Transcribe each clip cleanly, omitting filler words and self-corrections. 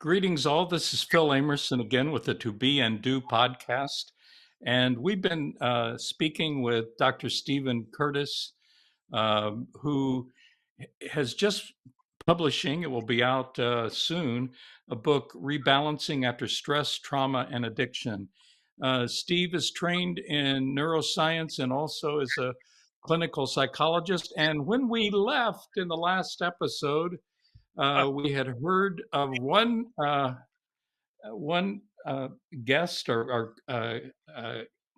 Greetings, all. This is Phil Amerson again with the To Be and Do podcast. And we've been speaking with Dr. Stephen Curtis, who has just publishing, it will be out soon, a book, Rebalancing After Stress, Trauma, and Addiction. Steve is trained in neuroscience and also is a clinical psychologist. And when we left in the last episode, we had heard of one guest or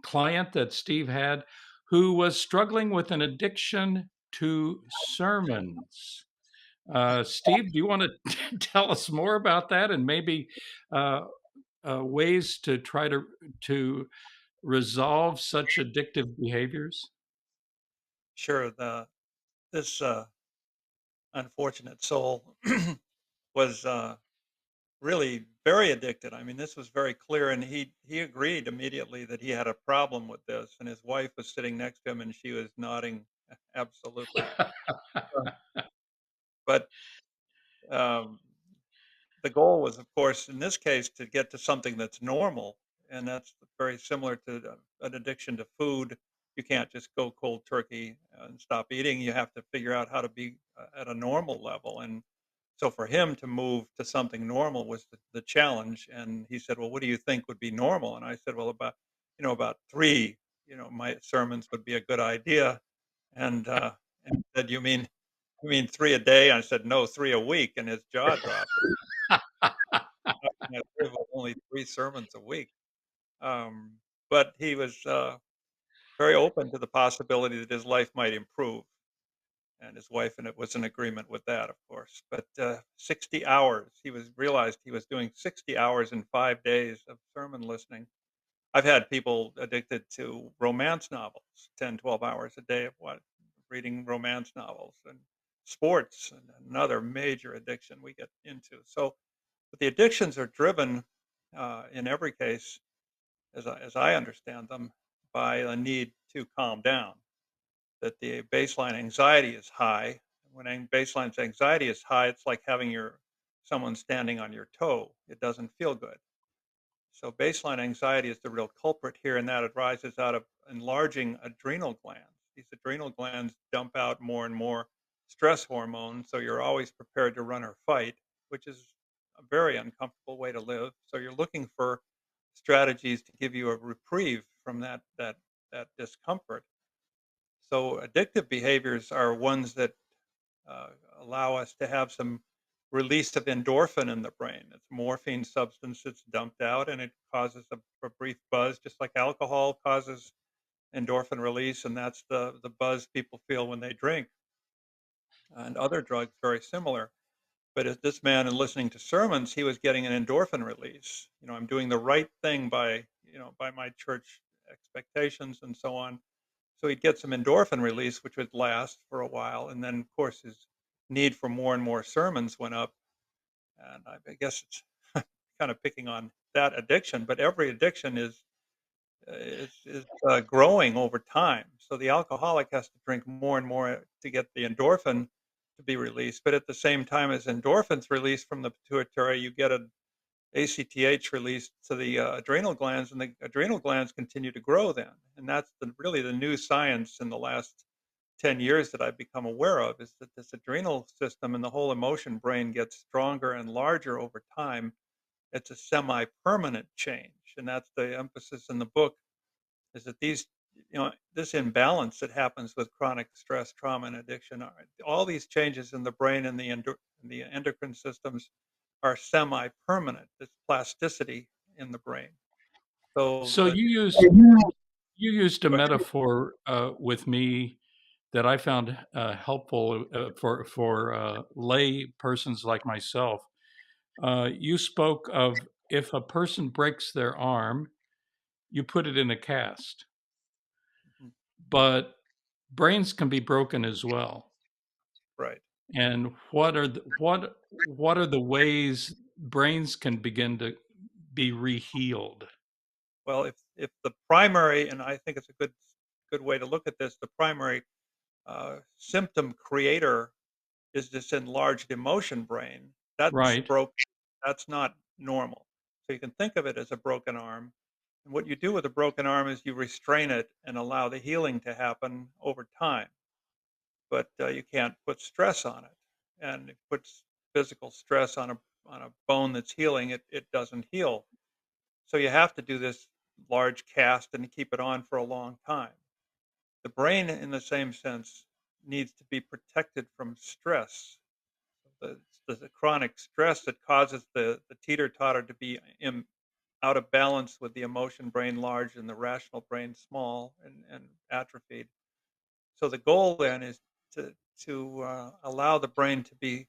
client that Steve had who was struggling with an addiction to sermons. Steve, do you want to tell us more about that and maybe uh, ways to try to resolve such addictive behaviors? Sure. This unfortunate soul was really very addicted. I mean, this was very clear, and he agreed immediately that he had a problem with this. And his wife was sitting next to him, and she was nodding absolutely. Uh, But um, the goal was, of course, in this case, to get to something that's normal, and that's very similar to an addiction to food. You can't just go cold turkey and stop eating. You have to figure out how to be at a normal level. And so for him to move to something normal was the challenge. And he said, "Well, what do you think would be normal?" And I said, "Well, about three. My sermons would be a good idea." And he said, "You mean three a day?" I said, "No, three a week." And his jaw dropped. I live with only 3 sermons a week. Um, but he was, very open to the possibility that his life might improve, and his wife and it was in agreement with that, of course. But, 60 hours, realized he was doing 60 hours in 5 days of sermon listening. I've had people addicted to romance novels, 10, 12 hours a day of reading romance novels, and sports, and another major addiction we get into. But the addictions are driven, in every case, as I understand them, by a need to calm down. That the baseline anxiety is high. When baseline anxiety is high, it's like having someone standing on your toe. It doesn't feel good. So baseline anxiety is the real culprit here, and that arises out of enlarging adrenal glands. These adrenal glands dump out more and more stress hormones, so you're always prepared to run or fight, which is a very uncomfortable way to live. So you're looking for strategies to give you a reprieve from that discomfort. So addictive behaviors are ones that allow us to have some release of endorphin in the brain. It's morphine substance that's dumped out, and it causes a brief buzz, just like alcohol causes endorphin release, and that's the buzz people feel when they drink. And other drugs very similar. But as this man, in listening to sermons, he was getting an endorphin release. I'm doing the right thing by my church expectations and so on. So he'd get some endorphin release, which would last for a while, and then, of course, his need for more and more sermons went up. And I guess it's kind of picking on that addiction, but every addiction is growing over time. So the alcoholic has to drink more and more to get the endorphin to be released. But at the same time as endorphins released from the pituitary, you get an ACTH released to the adrenal glands, and the adrenal glands continue to grow then. And that's really the new science in the last 10 years that I've become aware of, is that this adrenal system and the whole emotion brain gets stronger and larger over time. It's a semi-permanent change. And that's the emphasis in the book, is that this imbalance that happens with chronic stress, trauma, and addiction, all these changes in the brain and the endocrine systems are semi-permanent. It's plasticity in the brain. So So the you used a Go ahead. metaphor with me that I found helpful for lay persons like myself. You spoke of if a person breaks their arm, you put it in a cast, Mhm. but brains can be broken as well. Right. And what are the ways brains can begin to be rehealed? Well, if the primary, and I think it's a good way to look at this, the primary symptom creator is this enlarged emotion brain. That's Right. broke. That's not normal. So you can think of it as a broken arm. And what you do with a broken arm is you restrain it and allow the healing to happen over time. But you can't put stress on it. And if it puts physical stress on a bone that's healing, it doesn't heal. So you have to do this large cast and keep it on for a long time. The brain, in the same sense, needs to be protected from stress. The, the chronic stress that causes the teeter totter to be out of balance with the emotion brain large and the rational brain small and atrophied. So the goal then is to allow the brain to be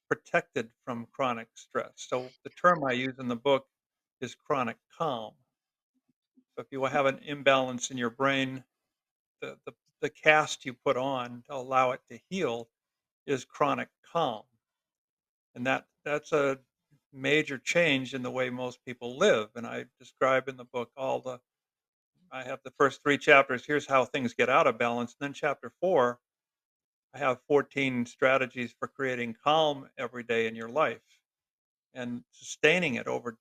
protected from chronic stress. So the term I use in the book is chronic calm. So if you have an imbalance in your brain, the cast you put on to allow it to heal is chronic calm, and that's a major change in the way most people live. And I describe in the book all the I have the first 3 chapters, here's how things get out of balance, and then chapter 4, I have 14 strategies for creating calm every day in your life and sustaining it over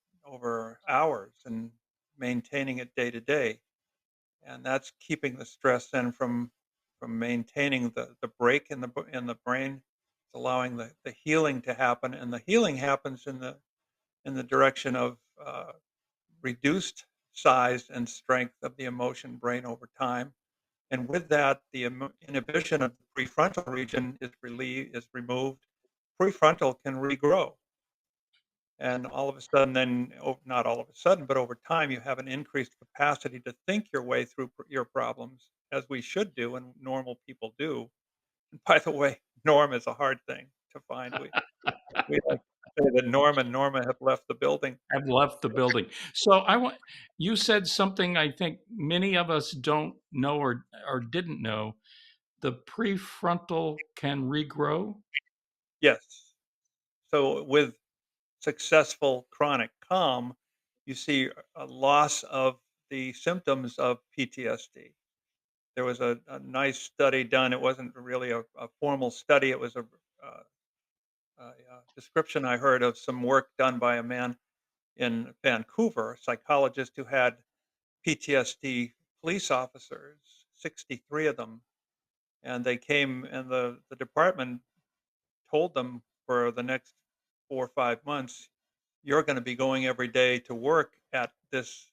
hours and maintaining it day to day. And that's keeping the stress then from maintaining the break in the brain. It's allowing the healing to happen, and the healing happens in the direction of reduced size and strength of the emotion brain over time. And with that, the inhibition of the prefrontal region is removed. Prefrontal can regrow. And all of a sudden, then, not all of a sudden, but over time, you have an increased capacity to think your way through your problems, as we should do, and normal people do. And by the way, norm is a hard thing to find. We like to say that Norm and Norma have left the building. Have left the building. So I want you said something I think many of us don't know or didn't know. The prefrontal can regrow. Yes. So with successful chronic calm, you see a loss of the symptoms of PTSD. There was a nice study done. It wasn't really a formal study. It was uh, a description I heard of some work done by a man in Vancouver, a psychologist who had PTSD police officers, 63 of them. And they came, and the department told them for the next 4 or 5 months, you're going to be going every day to work at this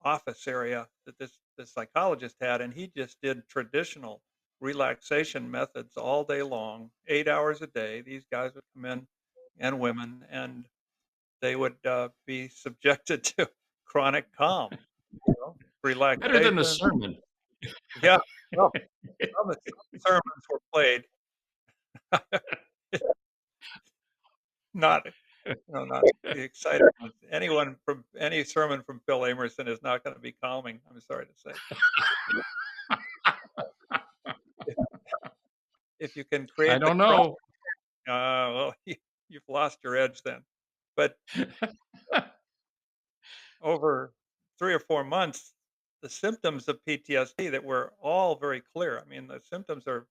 office area that this psychologist had, and he just did traditional relaxation methods all day long, 8 hours a day. These guys would come in, and women, and they would be subjected to chronic calm, Better than a relaxation. sermon. Yeah, well, some sermons were played, not not the exciting ones. Anyone from any sermon from Phil Amerson is not going to be calming. I'm sorry to say. If, if you can I create the don't know. well, you've lost your edge then. But over 3 or 4 months, the symptoms of PTSD that were all very clear. I mean, the symptoms are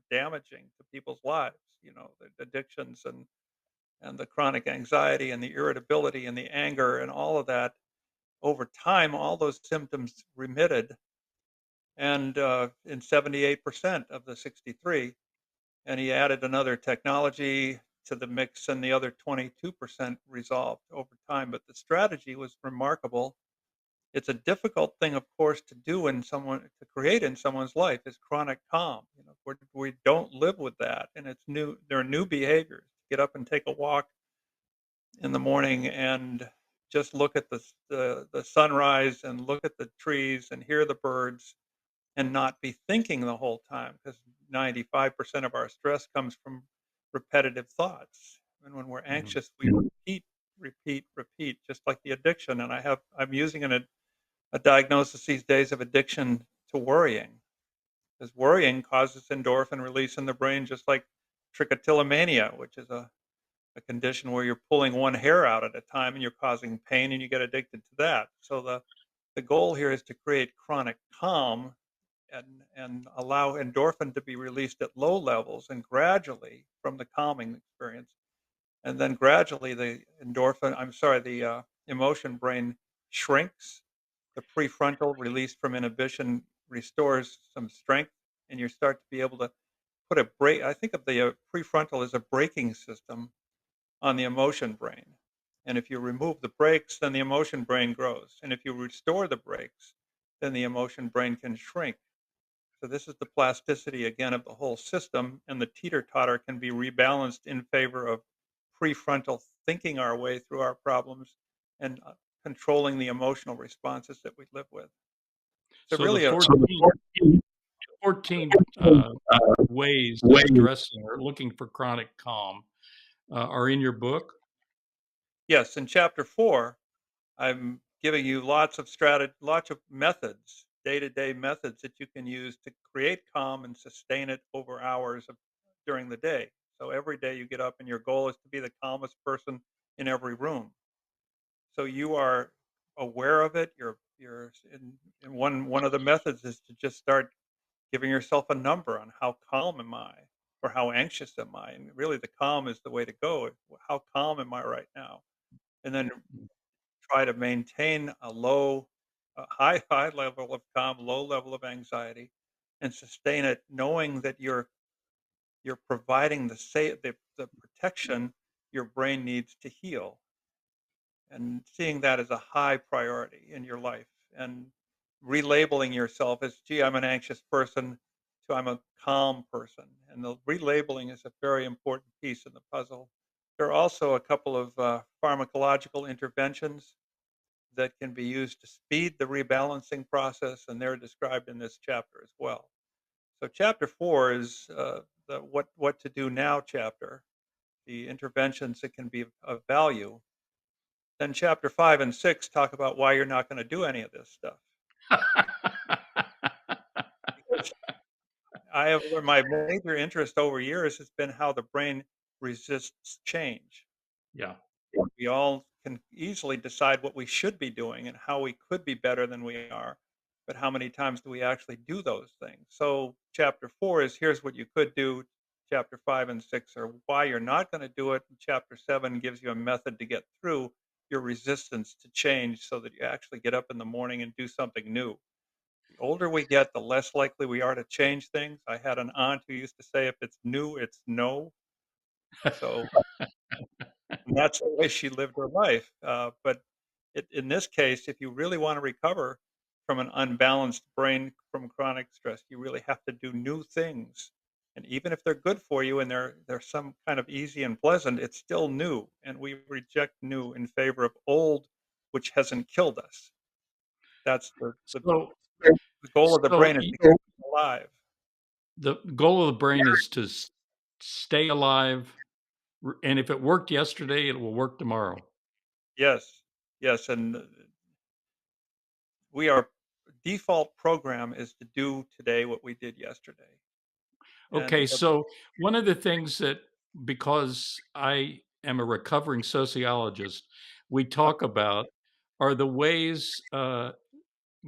damaging to people's lives. The addictions and the chronic anxiety and the irritability and the anger and all of that. Over time, all those symptoms remitted, and in 78% of the 63. And he added another technology to the mix, and the other 22% resolved over time. But the strategy was remarkable. It's a difficult thing, of course, to do in someone to create in someone's life is chronic calm. We don't live with that, and it's new. There are new behaviors. Get up and take a walk in the morning and just look at the sunrise and look at the trees and hear the birds and not be thinking the whole time, because 95% of our stress comes from repetitive thoughts. And when we're Mhm. anxious, we repeat, just like the addiction. And I'm using a diagnosis these days of addiction to worrying, because worrying causes endorphin release in the brain, just like trichotillomania, which is a condition where you're pulling one hair out at a time and you're causing pain and you get addicted to that. So the goal here is to create chronic calm and allow endorphin to be released at low levels and gradually from the calming experience and then gradually the emotion brain shrinks. The prefrontal, released from inhibition, restores some strength, and you start to be able to put a brake. I think of the prefrontal as a braking system on the emotion brain. And if you remove the brakes, then the emotion brain grows. And if you restore the brakes, then the emotion brain can shrink. So this is the plasticity again of the whole system, and the teeter-totter can be rebalanced in favor of prefrontal thinking our way through our problems and controlling the emotional responses that we live with. So So the really, 14 ways of stressing or looking for chronic calm are in your book. yes, in chapter 4, I'm giving you lots of methods, day-to-day methods that you can use to create calm and sustain it over during the day. So every day you get up and your goal is to be the calmest person in every room. So you are aware of it. You're in one of the methods is to just start giving yourself a number on how calm am I or how anxious am I? And really the calm is the way to go. How calm am I right now? And then try to maintain a high level of calm, low level of anxiety, and sustain it, knowing that you're providing the protection your brain needs to heal, and seeing that as a high priority in your life, and relabeling yourself as, "Gee, I'm an anxious person," to "I'm a calm person," and the relabeling is a very important piece in the puzzle. There are also a couple of pharmacological interventions that can be used to speed the rebalancing process, and they're described in this chapter as well. So, chapter 4 is the what to do now chapter, the interventions that can be of value. Then, chapter 5 and 6 talk about why you're not going to do any of this stuff. Because I have learned my major interest over years has been how the brain resists change. Yeah. We all can easily decide what we should be doing and how we could be better than we are, but how many times do we actually do those things? So, chapter 4 is here's what you could do. Chapter 5 and 6 are why you're not going to do it. And chapter 7 gives you a method to get through your resistance to change so that you actually get up in the morning and do something new. The older we get, the less likely we are to change things. I had an aunt who used to say, if it's new, it's no. So, and that's the way she lived her life. But in this case, if you really want to recover from an unbalanced brain from chronic stress, you really have to do new things. And even if they're good for you and they're some kind of easy and pleasant, it's still new. And we reject new in favor of old, which hasn't killed us. That's So, the goal of the so brain is to keep us alive. the goal of the brain is to stay alive, and if it worked yesterday, it will work tomorrow. Yes, yes. And we are default program is to do today what we did yesterday. Okay, And so one of the things that, because I am a recovering sociologist, we talk about are the ways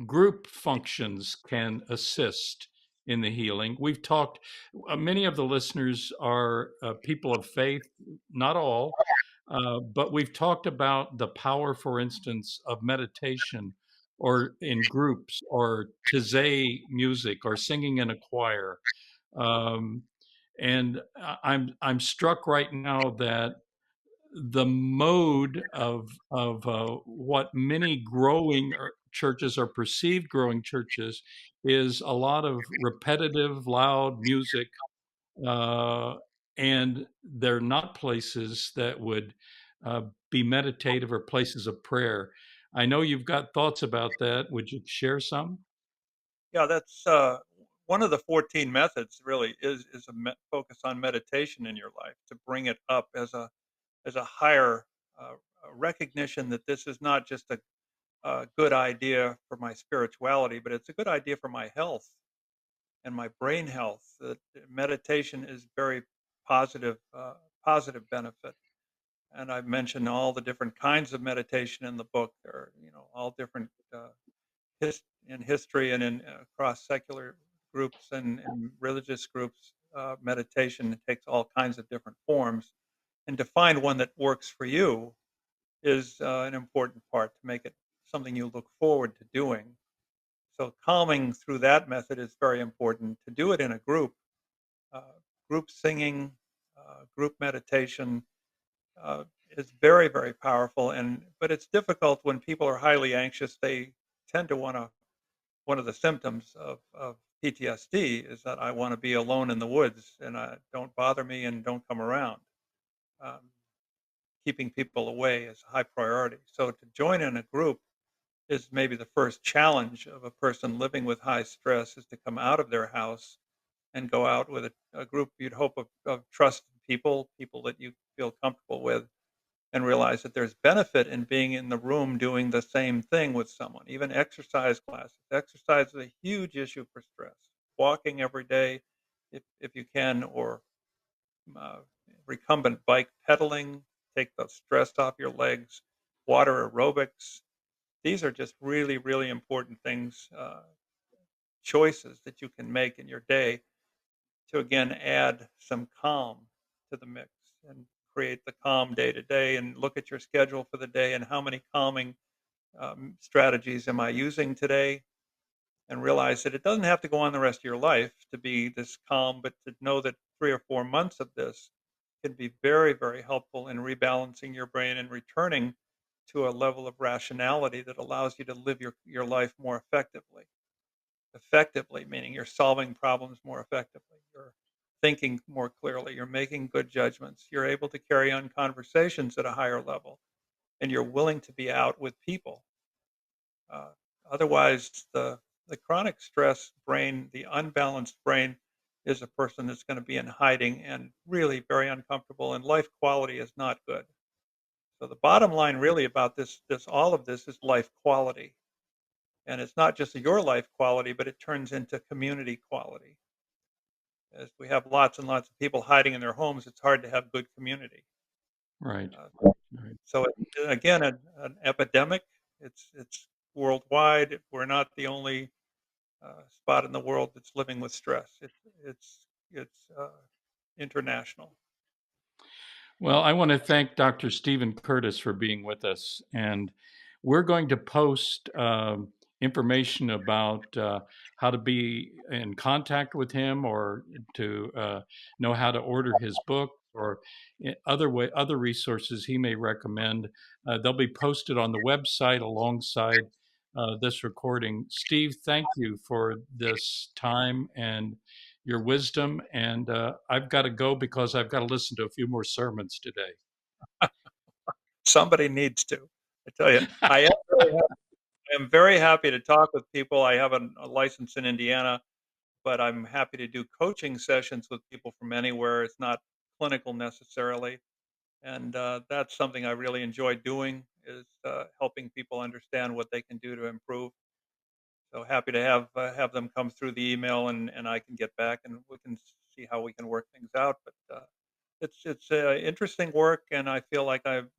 group functions can assist in the healing. We've talked, many of the listeners are people of faith, not all, but we've talked about the power, for instance, of meditation or in groups or tizay music or singing in a choir. Um, and I'm struck right now that the mode of what many growing churches or perceived growing churches is a lot of repetitive, loud music, uh, and they're not places that would uh, be meditative or places of prayer. I know you've got thoughts about that. Would you share some? yeah, that's one of the 14 methods. Really, is a focus on meditation in your life to bring it up as a higher uh, recognition that this is not just a good idea for my spirituality, but it's a good idea for my health and my brain health. That meditation is very positive, positive benefit. And I've mentioned all the different kinds of meditation in the book. There are, all different in history and in across secular groups and religious groups. Meditation takes all kinds of different forms. and to find one that works for you is an important part to make it something you look forward to doing. So calming through that method is very important. To do it in a group, uh, group singing, group meditation uh, is very, very powerful. And but it's difficult when people are highly anxious. They tend to want to. One of the symptoms of PTSD is that I want to be alone in the woods and don't bother me and don't come around. Um, Keeping people away is a high priority. So to join in a group is maybe the first challenge of a person living with high stress is to come out of their house and go out with a group you'd hope of trusted people, people that you feel comfortable with, and realize that there's benefit in being in the room doing the same thing with someone. Even exercise classes. Exercise is a huge issue for stress. Walking every day, if you can, or uh, recumbent bike pedaling, take the stress off your legs, water aerobics. These are just really, really important things, choices that you can make in your day to again add some calm to the mix and create the calm day to day and look at your schedule for the day and how many calming strategies am I using today and realize that it doesn't have to go on the rest of your life to be this calm, but to know that 3 or 4 months of this can be very, very helpful in rebalancing your brain and returning to a level of rationality that allows you to live your life more effectively. Effectively, meaning you're solving problems more effectively. You're thinking more clearly. You're making good judgments. You're able to carry on conversations at a higher level, and you're willing to be out with people. Uh, Otherwise, the chronic stress brain, the unbalanced brain, is a person that's going to be in hiding and really very uncomfortable, and life quality is not good. So the bottom line, really, about this all of this is life quality, and it's not just your life quality, but it turns into community quality. As we have lots and lots of people hiding in their homes, it's hard to have good community. Right. Uh, Right. so again, an epidemic. It's worldwide. We're not the only spot in the world that's living with stress. It's international. Well, I want to thank Dr. Stephen Curtis for being with us. And we're going to post information about how to be in contact with him or to know how to order his book or other resources he may recommend. They'll be posted on the website alongside this recording. Steve, thank you for this time and your wisdom. And I've got to go because I've got to listen to a few more sermons today. Somebody needs to. I tell you, I am very happy to talk with people. I have a license in Indiana, but I'm happy to do coaching sessions with people from anywhere. It's not clinical necessarily, and that's something I really enjoy doing is helping people understand what they can do to improve. So happy to have them come through the email and I can get back and we can see how we can work things out. But it's interesting work and I feel like I'm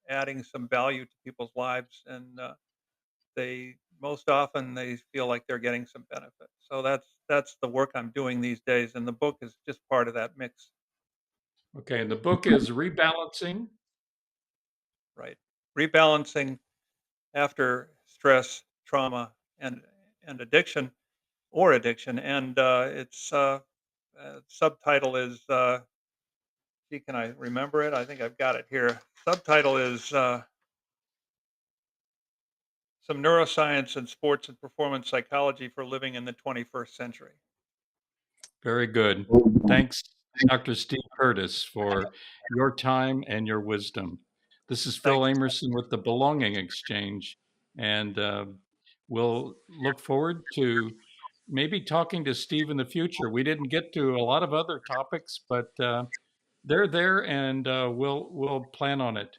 adding some value to people's lives and they most often they feel like they're getting some benefit. So that's the work I'm doing these days, and the book is just part of that mix, Okay, and the book is Rebalancing. right? Rebalancing after stress, trauma, and addiction or addiction, and its subtitle is. Gee, can I remember it? I think I've got it here. Subtitle is some neuroscience and sports and performance psychology for living in the 21st century. Very good. Thanks, Dr. Steve Curtis, for your time and your wisdom. This is Phil Thanks. Amerson with the Belonging Exchange, and we'll look forward to maybe talking to Steve in the future. We didn't get to a lot of other topics, but they're there, and we'll plan on it.